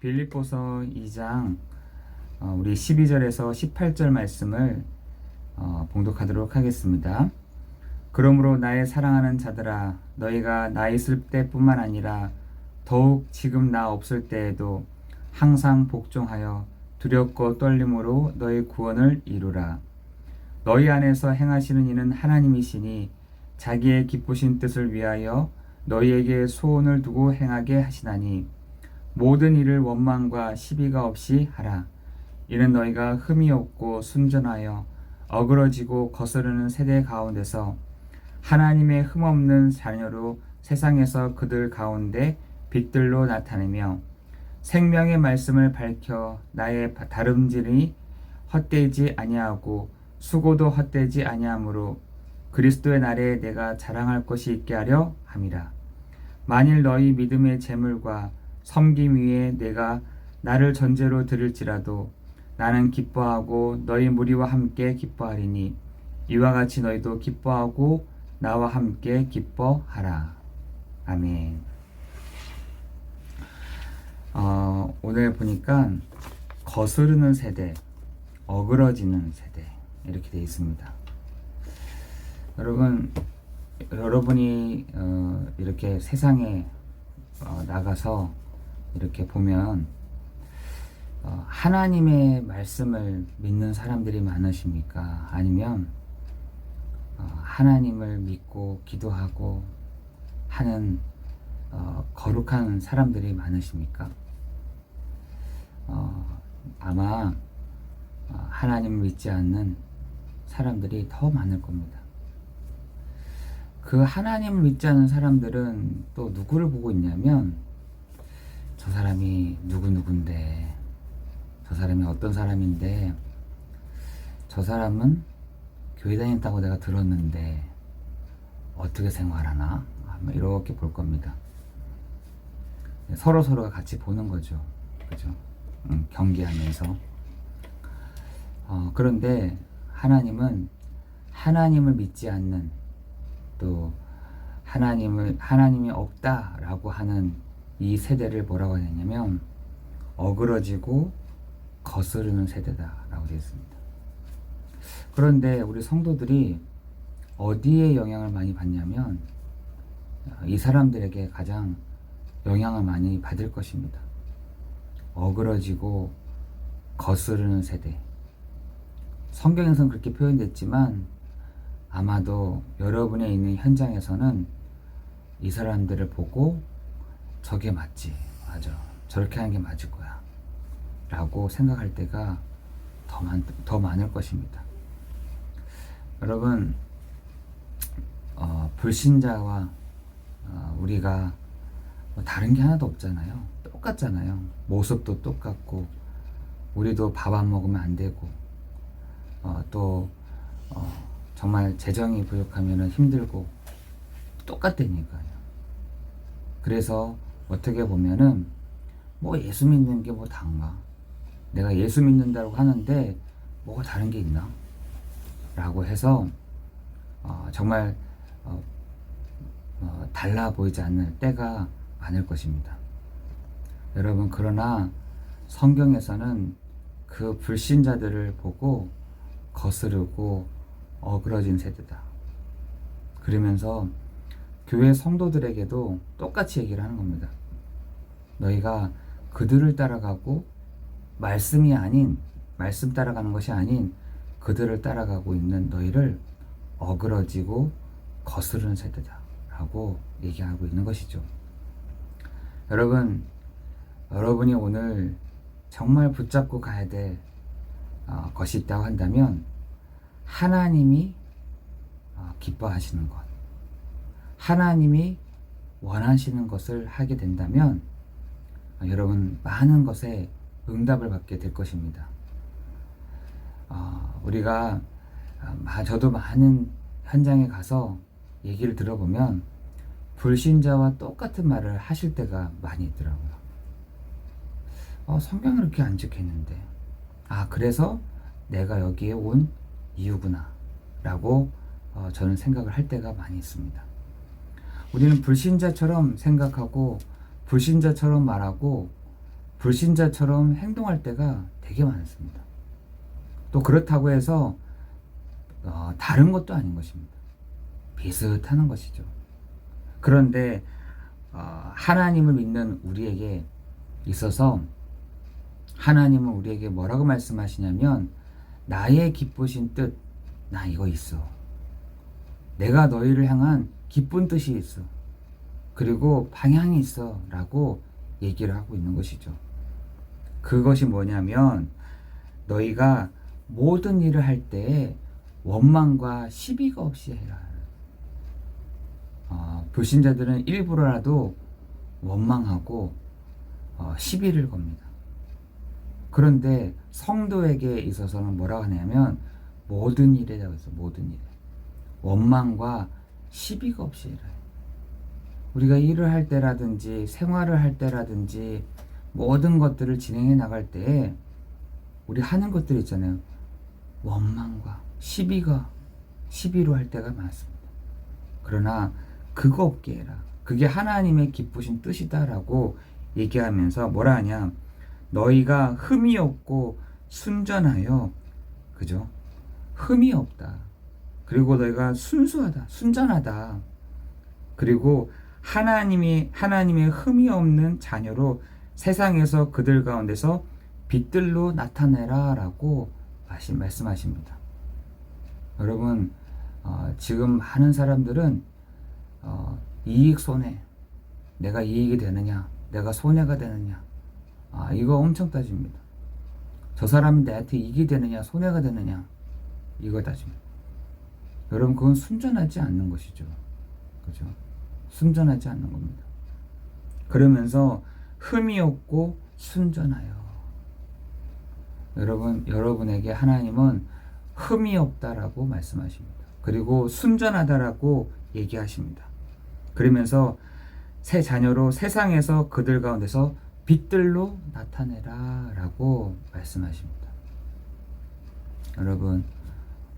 빌립보서 2장 우리 12절에서 18절 말씀을 봉독하도록 하겠습니다. 그러므로 나의 사랑하는 자들아, 너희가 나 있을 때뿐만 아니라 더욱 지금 나 없을 때에도 항상 복종하여 두렵고 떨림으로 너희 구원을 이루라. 너희 안에서 행하시는 이는 하나님이시니 자기의 기쁘신 뜻을 위하여 너희에게 소원을 두고 행하게 하시나니 모든 일을 원망과 시비가 없이 하라. 이는 너희가 흠이 없고 순전하여 어그러지고 거스르는 세대 가운데서 하나님의 흠없는 자녀로 세상에서 그들 가운데 빛들로 나타내며 생명의 말씀을 밝혀 나의 다름질이 헛되지 아니하고 수고도 헛되지 아니하므로 그리스도의 날에 내가 자랑할 것이 있게 하려 함이라. 만일 너희 믿음의 재물과 섬김 위에 내가 나를 전제로 드릴지라도 나는 기뻐하고 너희 무리와 함께 기뻐하리니 이와 같이 너희도 기뻐하고 나와 함께 기뻐하라. 아멘. 오늘 보니까 거스르는 세대, 어그러지는 세대 이렇게 되어 있습니다. 여러분이 이렇게 세상에 나가서 이렇게 보면 하나님의 말씀을 믿는 사람들이 많으십니까? 아니면 하나님을 믿고 기도하고 하는 거룩한 사람들이 많으십니까? 아마 하나님을 믿지 않는 사람들이 더 많을 겁니다. 그 하나님을 믿지 않는 사람들은 또 누구를 보고 있냐면 저 사람이 누구인데, 저 사람이 어떤 사람인데, 저 사람은 교회 다닌다고 내가 들었는데 어떻게 생활하나? 이렇게 볼 겁니다. 서로가 같이 보는 거죠. 그죠? 경계하면서. 그런데 하나님은 하나님을 믿지 않는, 또 하나님이 없다라고 하는 이 세대를 뭐라고 하냐면 어그러지고 거스르는 세대다라고 되어 있습니다. 그런데 우리 성도들이 어디에 영향을 많이 받냐면 이 사람들에게 가장 영향을 많이 받을 것입니다. 어그러지고 거스르는 세대. 성경에서는 그렇게 표현됐지만 아마도 여러분의 있는 현장에서는 이 사람들을 보고 저게 맞지, 맞아, 저렇게 하는 게 맞을 거야 라고 생각할 때가 더 많을 것입니다. 여러분, 불신자와 우리가 다른 게 하나도 없잖아요. 똑같잖아요. 모습도 똑같고, 우리도 밥 안 먹으면 안 되고, 정말 재정이 부족하면 힘들고 똑같다니까요. 그래서 어떻게 보면은 예수 믿는 게 다인가? 내가 예수 믿는다고 하는데 뭐가 다른 게 있나? 라고 해서 정말 달라 보이지 않는 때가 많을 것입니다. 여러분, 그러나 성경에서는 그 불신자들을 보고 거스르고 어그러진 세대다. 그러면서 교회 성도들에게도 똑같이 얘기를 하는 겁니다. 너희가 그들을 따라가고 말씀 따라가는 것이 아닌 그들을 따라가고 있는 너희를 어그러지고 거스르는 세대다 라고 얘기하고 있는 것이죠. 여러분이 오늘 정말 붙잡고 가야 될 것이 있다고 한다면 하나님이 기뻐하시는 것, 하나님이 원하시는 것을 하게 된다면 여러분 많은 것에 응답을 받게 될 것입니다. 저도 많은 현장에 가서 얘기를 들어보면 불신자와 똑같은 말을 하실 때가 많이 있더라고요. 성경을 이렇게 안 적혀있는데, 그래서 내가 여기에 온 이유구나 라고 저는 생각을 할 때가 많이 있습니다. 우리는 불신자처럼 생각하고 불신자처럼 말하고 불신자처럼 행동할 때가 되게 많습니다. 또 그렇다고 해서 다른 것도 아닌 것입니다. 비슷하는 것이죠. 그런데 하나님을 믿는 우리에게 있어서 하나님은 우리에게 뭐라고 말씀하시냐면 나의 기쁘신 뜻, 나 이거 있어. 내가 너희를 향한 기쁜 뜻이 있어. 그리고 방향이 있어 라고 얘기를 하고 있는 것이죠. 그것이 뭐냐면 너희가 모든 일을 할 때에 원망과 시비가 없이 해라. 불신자들은 일부러라도 원망하고 시비를 겁니다. 그런데 성도에게 있어서는 뭐라고 하냐면 모든 일에라고 해서 모든 일에 원망과 시비가 없이 해라. 우리가 일을 할 때라든지 생활을 할 때라든지 모든 것들을 진행해 나갈 때에 우리 하는 것들 있잖아요. 원망과 시비로 할 때가 많습니다. 그러나 그거 없게 해라. 그게 하나님의 기쁘신 뜻이다라고 얘기하면서 뭐라 하냐. 너희가 흠이 없고 순전하여, 그죠? 흠이 없다. 그리고 너희가 순수하다, 순전하다. 그리고 하나님의 흠이 없는 자녀로 세상에서 그들 가운데서 빛들로 나타내라 라고 말씀하십니다. 여러분, 지금 많은 사람들은 이익 손해, 내가 이익이 되느냐, 내가 손해가 되느냐, 이거 엄청 따집니다. 저 사람이 나한테 이익이 되느냐, 손해가 되느냐, 이거 따집니다. 여러분, 그건 순전하지 않는 것이죠. 그죠? 순전하지 않는 겁니다. 그러면서 흠이 없고 순전하여. 여러분에게 하나님은 흠이 없다라고 말씀하십니다. 그리고 순전하다라고 얘기하십니다. 그러면서 새 자녀로 세상에서 그들 가운데서 빛들로 나타내라 라고 말씀하십니다. 여러분,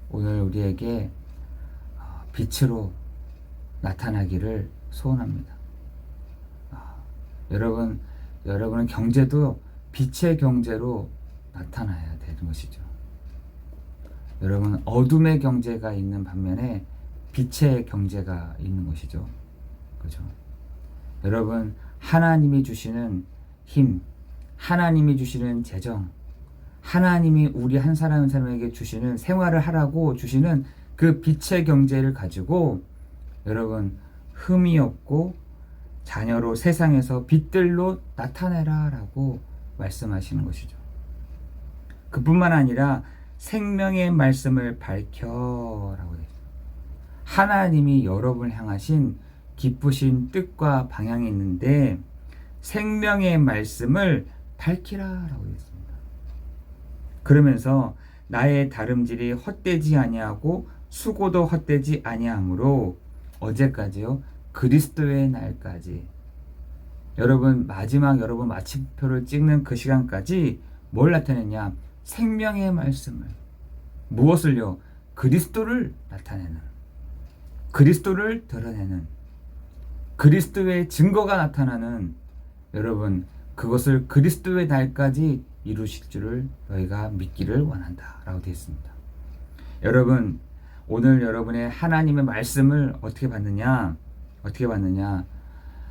오늘 우리에게 빛으로 나타나기를 소원합니다. 여러분은 경제도 빛의 경제로 나타나야 되는 것이죠. 여러분, 어둠의 경제가 있는 반면에 빛의 경제가 있는 것이죠. 그죠? 여러분, 하나님이 주시는 힘, 하나님이 주시는 재정, 하나님이 우리 한 사람 한 사람에게 주시는 생활을 하라고 주시는 그 빛의 경제를 가지고 여러분, 흠이 없고 자녀로 세상에서 빛들로 나타내라 라고 말씀하시는 것이죠. 그뿐만 아니라 생명의 말씀을 밝혀라고 되죠. 하나님이 여러분을 향하신 기쁘신 뜻과 방향이 있는데 생명의 말씀을 밝히라라고 했습니다. 그러면서 나의 다름질이 헛되지 아니하고 수고도 헛되지 아니하므로 어제까지요? 그리스도의 날까지. 여러분 마침표를 찍는 그 시간까지 뭘 나타내냐? 생명의 말씀을. 무엇을요? 그리스도를 나타내는, 그리스도를 드러내는, 그리스도의 증거가 나타나는, 여러분 그것을 그리스도의 날까지 이루실 줄을 너희가 믿기를 원한다 라고 되어 있습니다. 여러분, 오늘 여러분의 하나님의 말씀을 어떻게 받느냐?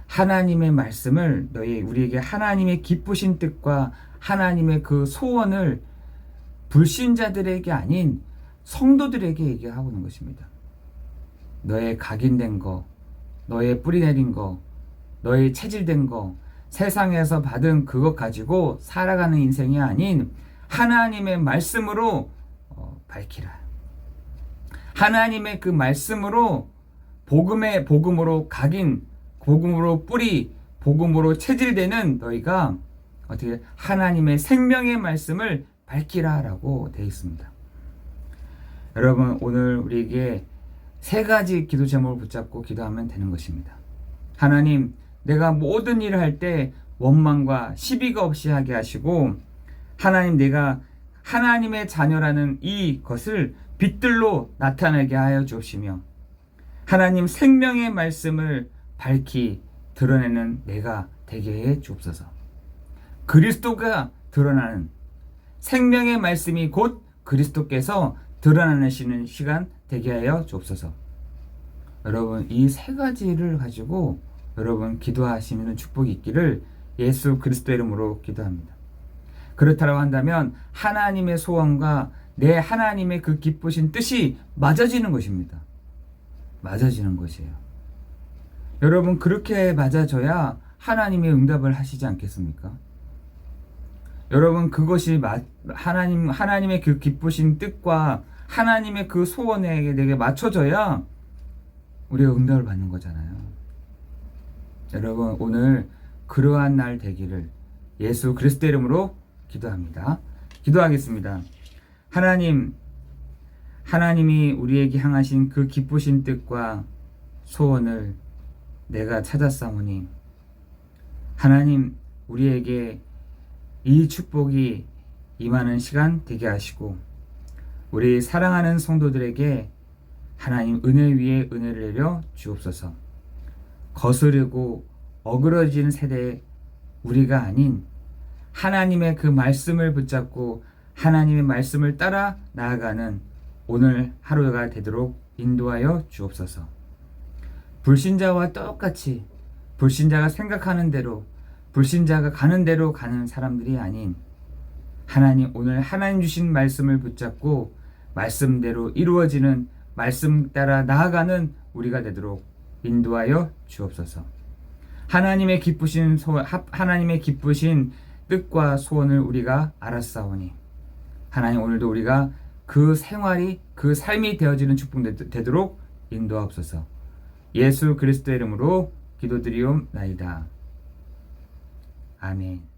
하나님의 말씀을 우리에게 하나님의 기쁘신 뜻과 하나님의 그 소원을 불신자들에게 아닌 성도들에게 얘기하고 있는 것입니다. 너의 각인된 거, 너의 뿌리 내린 거, 너의 체질된 거, 세상에서 받은 그것 가지고 살아가는 인생이 아닌 하나님의 말씀으로 밝히라. 하나님의 그 말씀으로 복음으로 각인, 복음으로 뿌리, 복음으로 체질되는 너희가 어떻게 하나님의 생명의 말씀을 밝히라라고 되어 있습니다. 여러분, 오늘 우리에게 세 가지 기도 제목을 붙잡고 기도하면 되는 것입니다. 하나님, 내가 모든 일을 할 때 원망과 시비가 없이 하게 하시고, 하나님, 내가 하나님의 자녀라는 이것을 빛들로 나타나게 하여 주시며, 하나님 생명의 말씀을 밝히 드러내는 내가 되게 해 주옵소서. 그리스도가 드러나는, 생명의 말씀이 곧 그리스도께서 드러나시는 시간 되게 하여 주옵소서. 여러분, 이 세 가지를 가지고 여러분 기도하시는 축복이 있기를 예수 그리스도 이름으로 기도합니다. 그렇다고 한다면 하나님의 소원과 내 하나님의 그 기쁘신 뜻이 맞아지는 것입니다. 맞아지는 것이에요. 여러분, 그렇게 맞아져야 하나님의 응답을 하시지 않겠습니까? 여러분, 그것이 하나님의 그 기쁘신 뜻과 하나님의 그 소원에 내게 맞춰져야 우리가 응답을 받는 거잖아요. 여러분, 오늘 그러한 날 되기를 예수 그리스도 이름으로 기도합니다. 기도하겠습니다. 하나님이 우리에게 향하신 그 기쁘신 뜻과 소원을 내가 찾았사오니 하나님, 우리에게 이 축복이 임하는 시간 되게 하시고 우리 사랑하는 성도들에게 하나님 은혜 위에 은혜를 내려 주옵소서. 거스르고 어그러진 세대의 우리가 아닌 하나님의 그 말씀을 붙잡고 하나님의 말씀을 따라 나아가는 오늘 하루가 되도록 인도하여 주옵소서. 불신자와 똑같이 불신자가 생각하는 대로, 불신자가 가는 대로 가는 사람들이 아닌 하나님, 오늘 하나님 주신 말씀을 붙잡고 말씀대로 이루어지는, 말씀 따라 나아가는 우리가 되도록 인도하여 주옵소서. 하나님의 기쁘신 뜻과 소원을 우리가 알았사오니 하나님, 오늘도 우리가 그 생활이, 그 삶이 되어지는 축복 되도록 인도하옵소서. 예수 그리스도의 이름으로 기도드리옵나이다. 아멘.